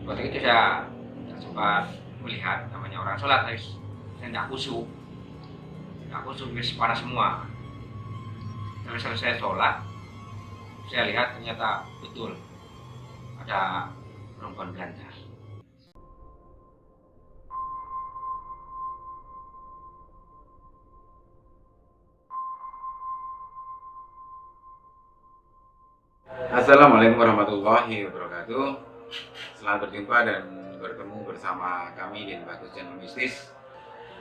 Waktu itu saya sempat melihat namanya orang sholat, saya tidak khusyuk, wis panas semua. Selesai sholat, saya lihat ternyata betul ada perempuan belanja. Assalamualaikum warahmatullahi wabarakatuh. Selamat berjumpa dan bertemu bersama kami di Bagus Channel Mistis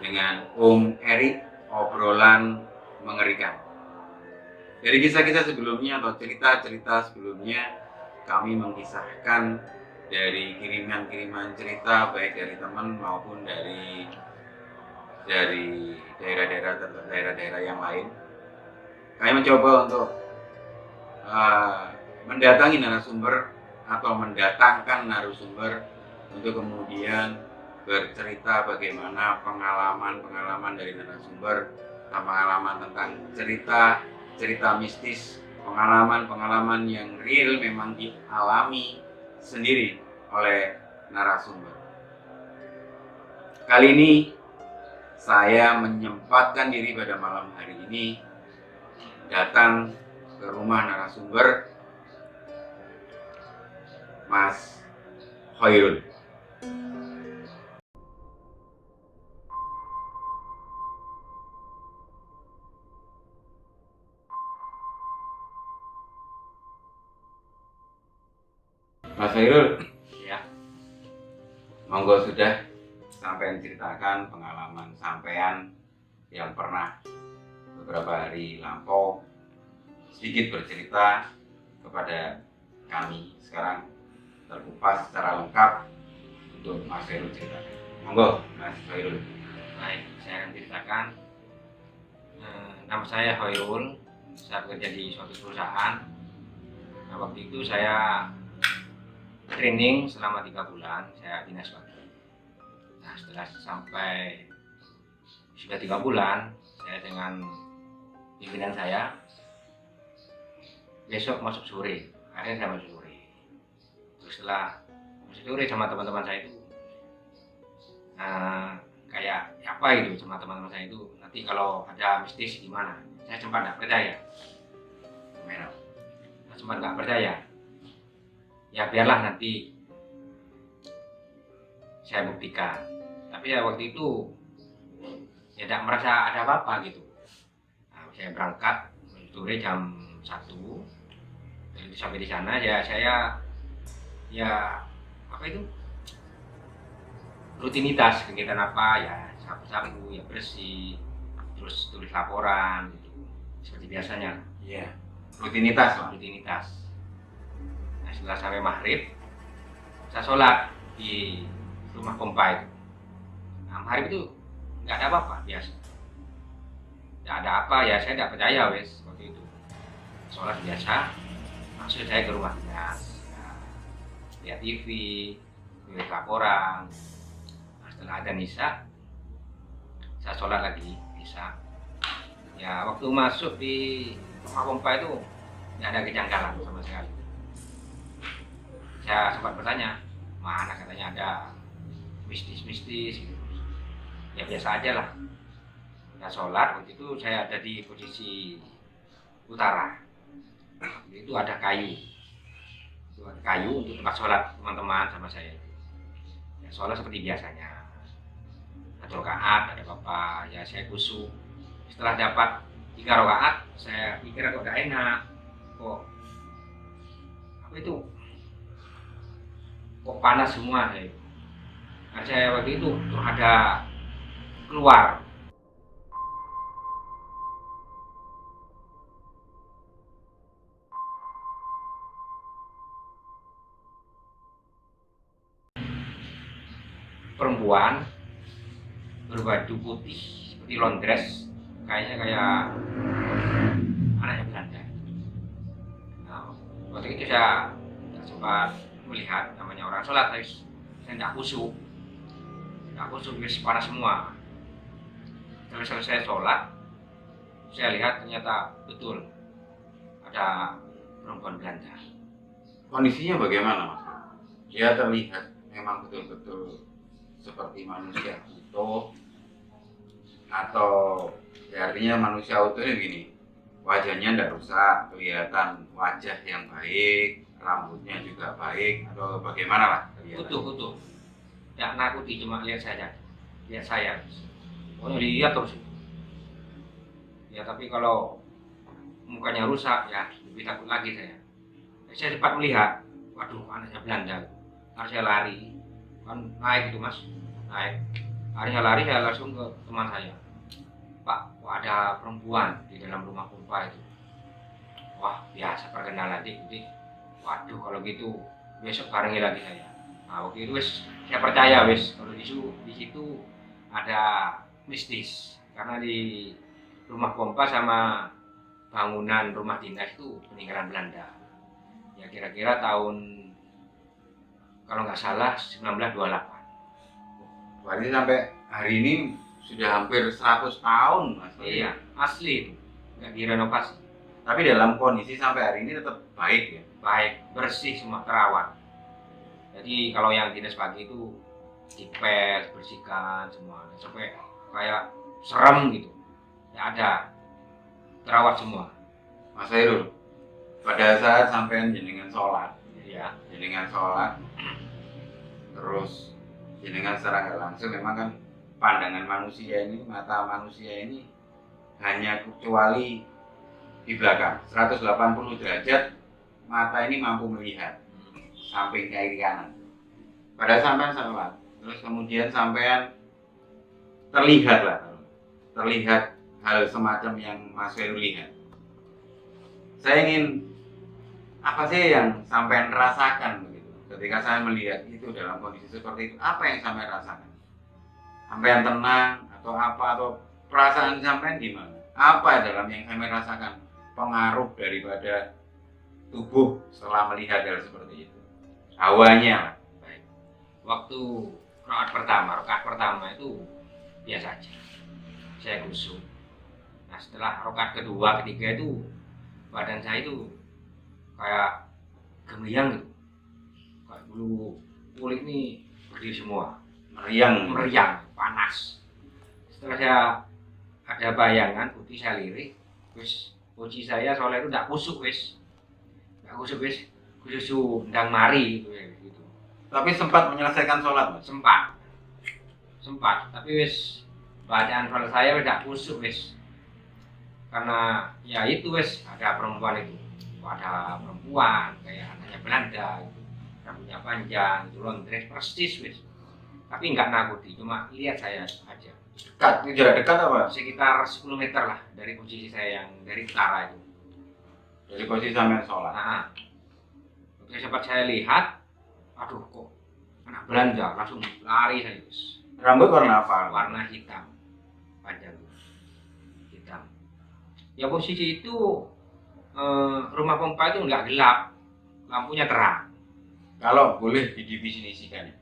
dengan Om Erik, obrolan mengerikan. Dari kisah-kisah sebelumnya atau cerita-cerita sebelumnya, kami mengisahkan dari kiriman-kiriman cerita baik dari teman maupun dari daerah-daerah yang lain. Kami mencoba untuk mendatangi narasumber atau mendatangkan narasumber untuk kemudian bercerita bagaimana pengalaman dari narasumber, pengalaman tentang cerita mistis, pengalaman yang real memang dialami sendiri oleh narasumber. Kali ini saya menyempatkan diri pada malam hari ini datang ke rumah narasumber Mas Khairul. Mas Khairul, Ya, monggo sudah sampai ceritakan pengalaman sampean yang pernah beberapa hari lampau, sedikit bercerita kepada kami. Sekarang terkupas secara lengkap untuk Mas Khairul ceritakan. Monggo Mas Khairul. baik, saya akan ceritakan. Nama saya Khairul, saya bekerja di suatu perusahaan. Nah, waktu itu saya training selama 3 bulan, saya dinas pagi. Nah, setelah sampai sudah 3 bulan, saya dengan pimpinan saya besok masuk sore. Akhirnya saya masuk sore. Terus setelah masuk sore sama teman-teman saya itu, kayak apa gitu sama teman-teman saya itu, nanti kalau ada mistis gimana? Saya sempat nggak percaya. Saya sempat nggak percaya. Ya biarlah nanti saya buktikan. Tapi ya waktu itu ya tidak merasa ada apa-apa gitu. Nah, saya berangkat sore jam 1. Begitu sampai di sana ya saya ya apa itu rutinitas kegiatan apa ya, sapu-sapu ya, bersih, terus tulis laporan gitu seperti biasanya. Iya, rutinitas lah. Rutinitas. Nah, setelah sampai maghrib saya sholat di rumah pompa itu. Nah, maghrib itu nggak ada apa-apa, biasa nggak ada apa ya, saya nggak percaya wes waktu itu. Sholat biasa, langsung saya ke rumah dinas, nah, lihat TV, tulis laporan. Nah, setelah ada isya saya sholat lagi isya. Ya waktu masuk di rumah pompa itu nggak ada kejanggalan sama sekali. Saya sempat bertanya, mana katanya ada mistis gitu. Ya biasa aja lah. Saya sholat, waktu itu saya ada di posisi utara. Itu ada kayu. Itu ada kayu untuk tempat sholat teman-teman sama saya itu. Ya sholat seperti biasanya. 1 rakaat, ada apa, ya saya khusyuk. Setelah dapat 3 rakaat, saya pikir kok gak enak. Kok apa itu? Kok panas semua saya itu. Nah, saya waktu itu tuh ada keluar perempuan berbaju putih seperti laundress, kayaknya kayak anaknya Belanda. Nah, waktu itu saya sempat melihat namanya orang sholat, saya tidak khusyuk, wis panas semua. Selesai sholat, saya lihat ternyata betul ada perempuan Belanda. Kondisinya bagaimana Mas? Dia terlihat memang betul-betul seperti manusia utuh, atau ya artinya manusia utuh ini gini, wajahnya tidak rusak, kelihatan wajah yang baik, rambutnya juga baik, atau bagaimana lah kelihatan? Utuh. Ya nakuti, cuma lihat saya. Pokoknya lihat terus. Ya tapi kalau mukanya rusak, ya lebih takut lagi saya. Saya cepat melihat, waduh anaknya Belanda. Harus saya lari, kan naik itu mas, naik. Akhirnya lari, saya langsung ke teman saya. Pak, kok ada perempuan di dalam rumah pompa itu. Wah biasa perkenalan dik. Waduh kalau gitu besok barengi lagi saya. Nah waktu itu wes saya percaya wes kalau di situ ada mistis, karena di rumah pompa sama bangunan rumah dinas itu peninggalan Belanda. Ya kira-kira tahun kalau nggak salah 1928. Berarti sampai hari ini sudah hampir 100 tahun mas. Iya asli itu, nggak direnovasi. Tapi dalam kondisi sampai hari ini tetap baik ya. Baik, bersih, semua terawat. Jadi kalau yang dinas pagi itu dipel, bersihkan semua sampai kayak serem gitu. Ya ada, terawat semua. Mas Hairul, pada saat sampean jenengan sholat, Ya, terus jenengan secara nggak langsung memang kan pandangan manusia ini, mata manusia ini hanya kecuali di belakang 180 derajat, mata ini mampu melihat samping kiri kanan. Pada sampean sholat, terus kemudian sampean terlihat hal semacam yang Mas Hairul lihat. Saya ingin, apa sih yang sampean rasakan begitu ketika saya melihat itu dalam kondisi seperti itu? Apa yang sampean rasakan? Sampean tenang atau apa, atau perasaan sampean gimana? Apa dalam yang sampean rasakan pengaruh daripada tubuh setelah melihat hal seperti itu? Hawanya. baik. Waktu rakaat pertama itu biasa aja. Saya kusuk. Nah setelah rakaat kedua, ketiga itu badan saya itu kayak gemeyang gitu. Kayak bulu kulit ini berdiri semua. Meriang, panas. Setelah saya ada bayangan putih, saya lirik, terus kunci saya soalnya itu tidak kusuk wis, khusus ndang mari gitu. Tapi sempat menyelesaikan sholat mas? Sempat, tapi wis bacaan soal saya tidak kusuk wis, karena ya itu wis ada perempuan kayak anaknya Belanda gitu. Rambutnya panjang, itu londres persis wis. Tapi nggak nakuti, cuma lihat saya aja. Dekat, itu jarak dekat apa? Sekitar 10 meter lah dari posisi saya yang dari utara itu. Dari posisi sampean sholat. Nah, waktu sempat saya lihat, aduh kok anak Belanda, langsung lari saya wis. Rambut warna apa? Warna hitam, panjang hitam. Ya posisi itu rumah pompa itu nggak gelap, lampunya terang. Kalau boleh didefinisikan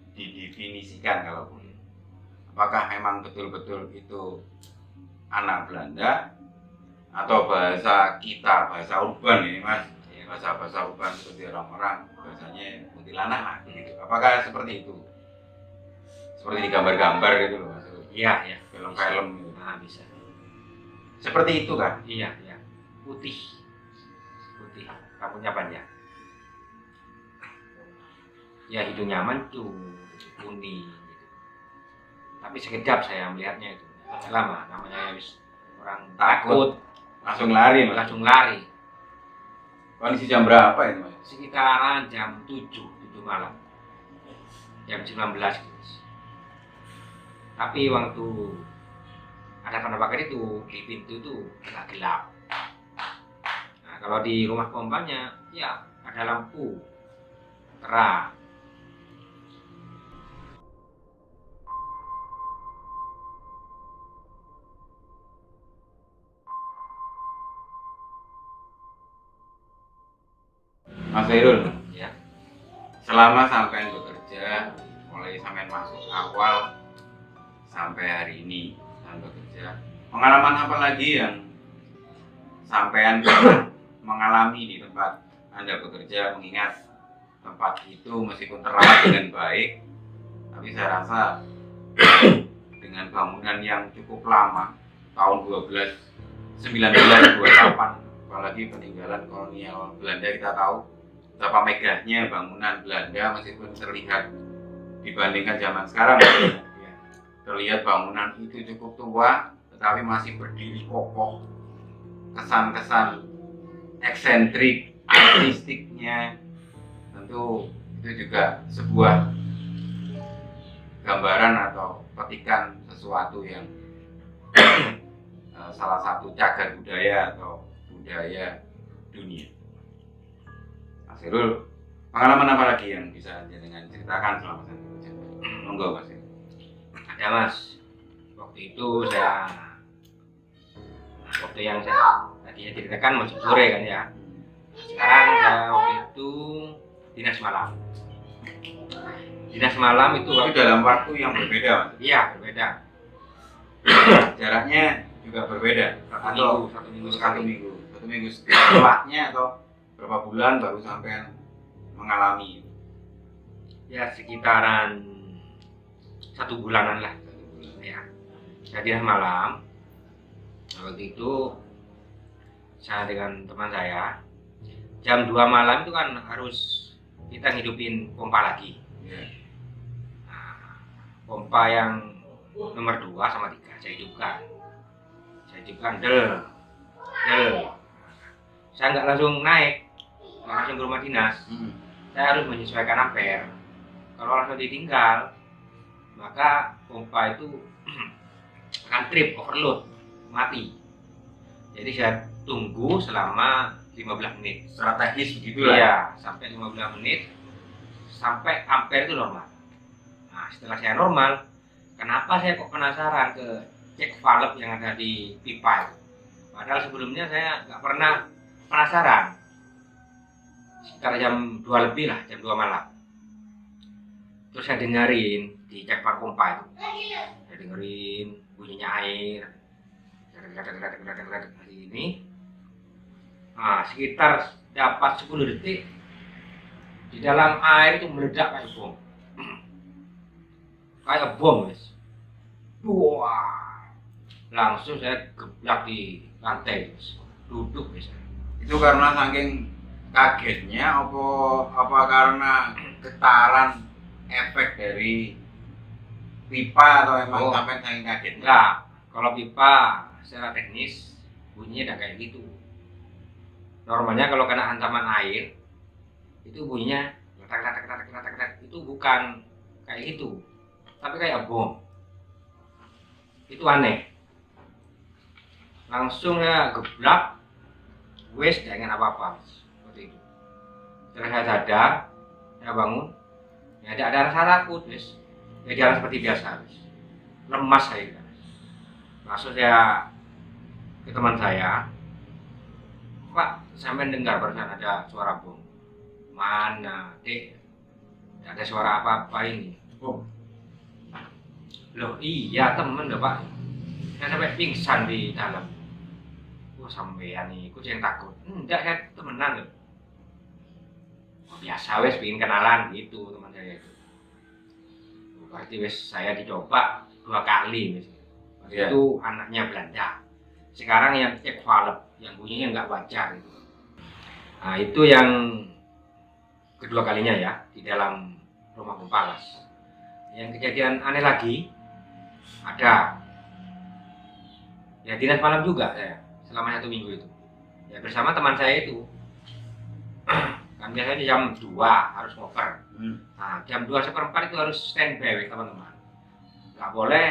kalau boleh. Apakah memang betul-betul itu anak Belanda atau bahasa kita, bahasa urban ini mas, bahasa urban seperti orang-orang bahasanya kuntilanak lah gitu. Apakah seperti itu? Seperti di gambar-gambar gitu loh mas. Iya, Film-film gitu. Nah, bisa. Seperti itu kan? Iya. Putih, rambutnya panjang. Ya hidungnya mancung, kuning gitu. Tapi sekejap saya melihatnya itu. Tidak lama, namanya wis orang takut, Langsung lari mas. langsung lari. Kondisi jam berapa itu mas? Sekitaran jam 7 malam. Jam 19 gitu. Tapi waktu ada penampakan itu di pintu itu agak gelap. Nah, kalau di rumah pompanya ya ada lampu terang. Mas Hairul, Ya, selama sampean bekerja, mulai sampean masuk awal sampai hari ini sampean bekerja, pengalaman apa lagi yang sampean mengalami di tempat Anda bekerja, mengingat tempat itu meskipun terawat dengan baik, Tapi saya rasa dengan bangunan yang cukup lama, tahun 1928, apalagi peninggalan kolonial Belanda, kita tahu betapa megahnya bangunan Belanda meskipun terlihat dibandingkan zaman sekarang ya, terlihat bangunan itu cukup tua tetapi masih berdiri kokoh. Kesan-kesan eksentrik, artistiknya tentu itu juga sebuah gambaran atau petikan sesuatu yang salah satu cagar budaya atau budaya dunia. Mas Irul, pengalaman apa lagi yang bisa jenengan ceritakan selama saya bekerja? Monggo Mas Irul. Ada Mas, waktu itu waktu yang saya tadi ceritakan masuk sore kan ya. Sekarang saya waktu itu dinas malam. Dinas malam itu Tapi dalam waktu yang berbeda, Mas. iya berbeda. Jaraknya juga berbeda. Satu minggu sekali. Satu minggu setelahnya atau berapa bulan baru sampai mengalami? Ya sekitaran 1 bulanan lah. Ya. Saya dinas malam. Waktu itu saya dengan teman saya jam 2 malam itu kan harus kita ngidupin pompa lagi. Ya. Nah, pompa yang nomor 2 sama 3 saya hidupkan del. Saya nggak langsung naik, nggak langsung ke rumah dinas. Saya harus menyesuaikan ampere. Kalau langsung ditinggal, maka pompa itu akan trip, overload, mati. Jadi saya tunggu selama 15 menit. Strategis begitu lah. Iya, sampai 15 menit sampai ampere itu normal. Nah, setelah saya normal, kenapa saya kok penasaran ke cek valve yang ada di pipa itu? Padahal sebelumnya saya nggak pernah penasaran. Sekitar jam 2 lebih lah, jam 2 malam. Terus saya dengerin di cek valve pompa itu. Saya dengerin bunyinya air. Ini. Nah, sekitar dapat 10 detik di dalam air itu meledak kayak bom. Kayak bom, guys. Wah. Langsung saya geblak di lantai, guys. Duduk, guys. Itu karena saking kagetnya apa karena getaran efek dari pipa atau emang sampai saking kagetnya? Enggak, kalau pipa secara teknis bunyinya tidak kayak gitu. Normalnya kalau kena hantaman air itu bunyinya letak, itu bukan kayak gitu, tapi kayak bom. Itu aneh. Langsung ya geblak, wes gak ingat apa-apa seperti itu. Setelah saya sadar, saya bangun, ya ada rasa takut, wes. Ya jalan seperti biasa, wes. Lemas saya. Langsung saya ke teman saya, Pak, sampai dengar barusan ada suara bom. Mana, Dek? Tidak ada suara apa-apa ini. Bom. Loh, iya temen loh Pak. Saya sampai pingsan di dalam. Sampean nih, aku yang takut. Enggak, kan temenan loh. Biasa wes pingin kenalan gitu teman saya itu. Berarti wes saya dicoba 2 kali wes. Yeah. Itu anaknya Belanda. Sekarang yang cek valve, yang bunyinya nggak wajar gitu. Nah itu yang kedua kalinya ya di dalam rumah Kumpalas. Yang kejadian aneh lagi ada ya dinas malam juga saya selama 1 minggu itu. Ya bersama teman saya itu. Kan biasanya jam 2 harus ngoper. Nah jam 2:15 itu harus standby teman-teman. Nggak boleh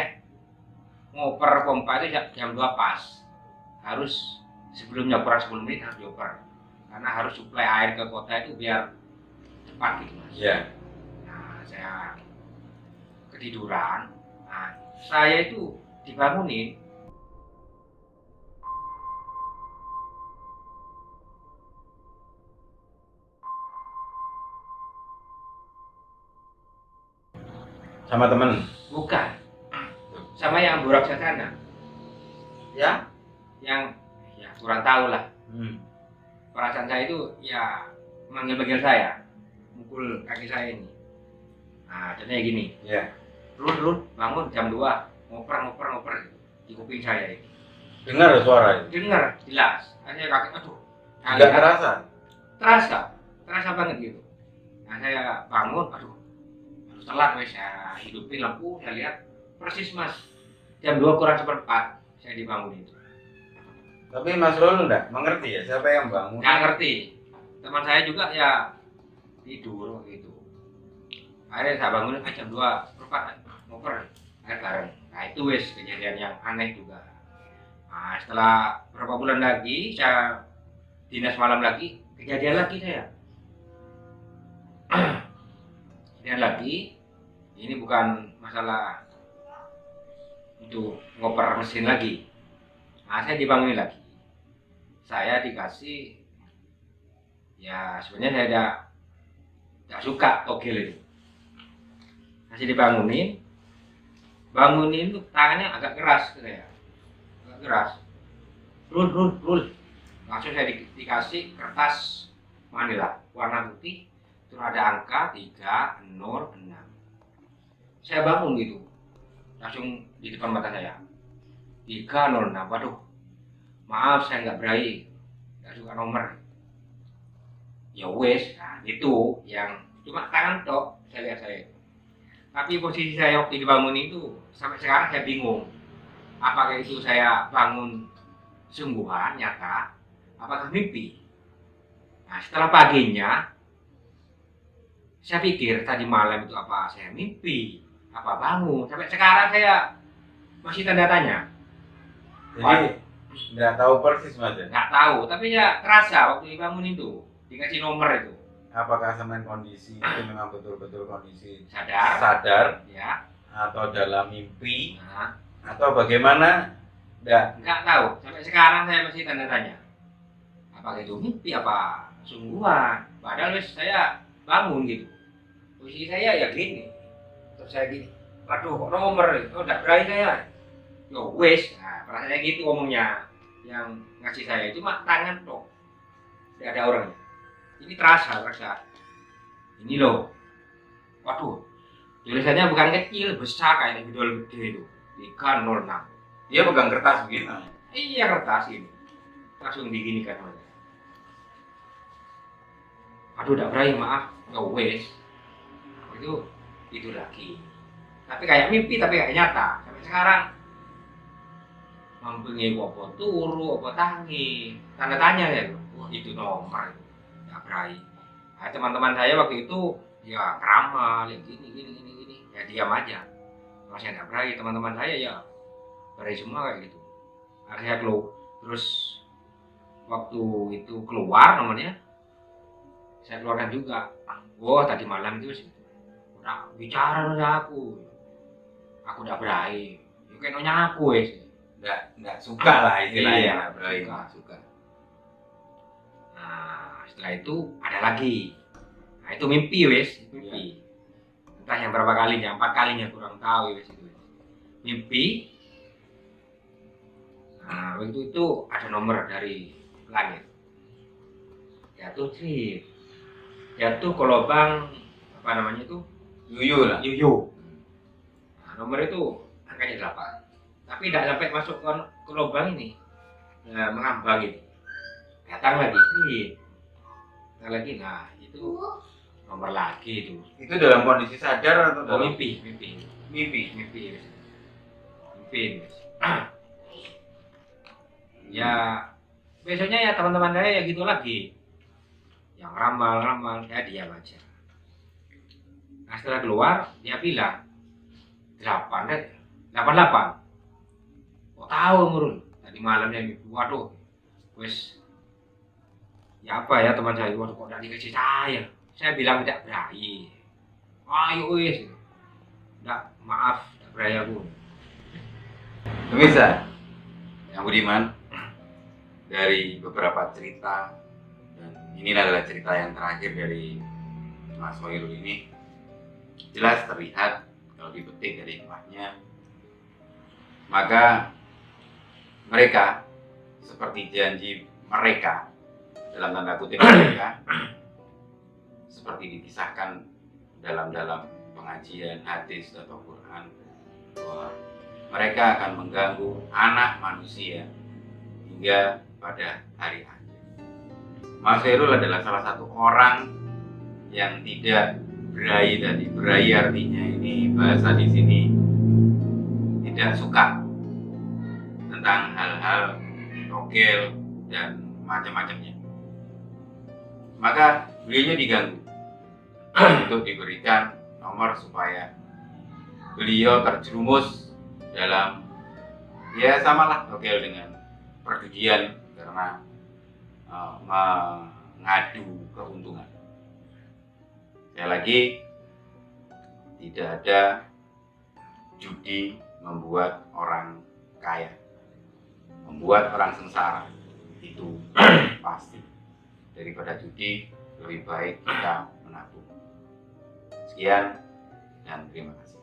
ngoper pompa itu jam 2 pas. Harus sebelumnya kurang 10 menit harus dioper. Karena harus suplai air ke kota itu biar cepat gitu Mas. Iya. Nah, saya ketiduran. Nah, saya itu dibangunin. Sama temen? Bukan. Sama yang borak sana. Ya? Yang ya kurang tahu lah. Perasaan saya itu ya manggil-manggil saya, mukul kaki saya ini. Nah, Nah, contohnya gini, Ya. Rul, bangun jam 2, ngoper gitu. Di kuping saya ini. Dengar suara itu? Dengar, jelas. Saya kaget, aduh. Nah, Nggak lihat, terasa? terasa banget gitu. Nah, saya bangun, aduh, harus telat wes, saya hidupin lampu, saya lihat persis mas, jam 2 kurang seperempat saya dibangun itu. Tapi Mas Rul nggak mengerti ya siapa yang bangun? Nggak ngerti, teman saya juga ya tidur gitu. Akhirnya saya bangun jam 2 seperempat, ngoper, akhirnya bareng. Nah itu wes kejadian yang aneh juga. Nah setelah beberapa bulan lagi, saya dinas malam lagi, kejadian lagi saya. Kejadian lagi, ini bukan masalah untuk ngoper mesin lagi. Nah saya dibangunin lagi. Saya dikasih, ya sebenarnya saya tidak suka togel itu. Masih dibangunin, tuh tangannya agak keras gitu ya, agak keras. Rul. Langsung saya dikasih kertas manila warna putih, terus ada angka 306. Saya bangun gitu, langsung di depan mata saya 306. Waduh, maaf saya nggak berani, nggak suka nomor. Ya wes, nah itu yang cuma tangan tok saya lihat saya. Tapi posisi saya waktu dibangun itu sampai sekarang saya bingung. Apakah itu saya bangun sungguhan nyata, apakah mimpi? Nah setelah paginya saya pikir tadi malam itu apa saya mimpi, apa bangun. Sampai sekarang saya masih tanda tanya. Jadi nggak tahu persis Mas ya? Nggak tahu, tapi ya terasa waktu dibangun itu dikasih nomor itu. Apakah semen kondisi itu memang betul-betul kondisi Sadar, ya. atau dalam mimpi Nah, atau bagaimana? nggak tahu. Sampai sekarang saya masih tanda tanya. Apakah itu mimpi apa sungguhan? Padahal wes saya bangun gitu. Posisi saya ya gini. Terus saya gini. Waduh, kok nomor? Oh, enggak berani saya. Yo wes. Nah, rasanya gitu omongnya. Yang ngasih saya cuma tangan toh. Tidak ada orangnya. Ini terasa. Ini loh. Waduh. Tulisannya bukan kecil, besar kayak judul gede itu. 306. Dia pegang kertas begitu. Iya kertas ini. Langsung diginikan oleh. Aduh, udah berani maaf, nggak wes. Itu lagi. Tapi kayak mimpi, tapi kayak nyata. Sampai sekarang mampunya apa turu, apa tangi, tanda tanya ya. Wah itu nomor, nggak berani. Nah, teman-teman saya waktu itu ya keramal, ya gini, ya diam aja. Kalau saya nggak berani, teman-teman saya ya berani semua kayak gitu. Akhirnya terus waktu itu keluar nomornya, saya keluarkan juga. Wah tadi malam itu sih udah bicara sama aku udah berani. Ya kayak nanya aku sih. Nggak suka lah istilahnya. Iya, nggak berani. nggak suka. Nah setelah itu ada lagi. Nah itu mimpi wes, mimpi. Entah yang berapa kalinya, 4 kalinya kurang tahu wes itu. Mimpi. Nah waktu itu ada nomor dari langit. Jatuh sih. Jatuh ke lubang apa namanya itu? Yuyu lah. Yuyu. Nah, nomor itu angkanya 8. Tapi tidak sampai masuk ke lubang ini. Nah, mengambang ini. Datang lagi sih. Datang lagi. Nah, itu nomor lagi itu. Itu dalam kondisi sadar atau dalam Mimpi. Ya, besoknya ya teman-teman saya ya gitu lagi. Yang ramal, saya diam aja. Nah setelah keluar, dia bilang 88. Kok tahu ngurun? Tadi malamnya mimpi, waduh, wes, ya apa ya teman saya, waduh kok tidak dikasih saya? Saya bilang tidak berani. Ayo wes, tidak maaf, tidak berani aku. Pemirsa, yang Budiman, dari beberapa cerita, dan ini adalah cerita yang terakhir dari Mas Hoirul ini, jelas terlihat kalau dipetik dari hikmahnya, maka mereka seperti janji mereka dalam tanda kutip mereka seperti dikisahkan dalam pengajian hadis atau Quran, bahwa mereka akan mengganggu anak manusia hingga pada hari akhir. Mas Khairul adalah salah satu orang yang tidak berai tadi. Berai artinya, ini bahasa di sini, tidak suka tentang hal-hal togel dan macam-macamnya. Maka beliau diganggu untuk diberikan nomor supaya beliau terjerumus dalam, ya samalah togel dengan perjudian, karena mengadu keuntungan. Sekali lagi, tidak ada judi membuat orang kaya, membuat orang sengsara, itu pasti. Daripada judi, lebih baik kita menabung. Sekian dan terima kasih.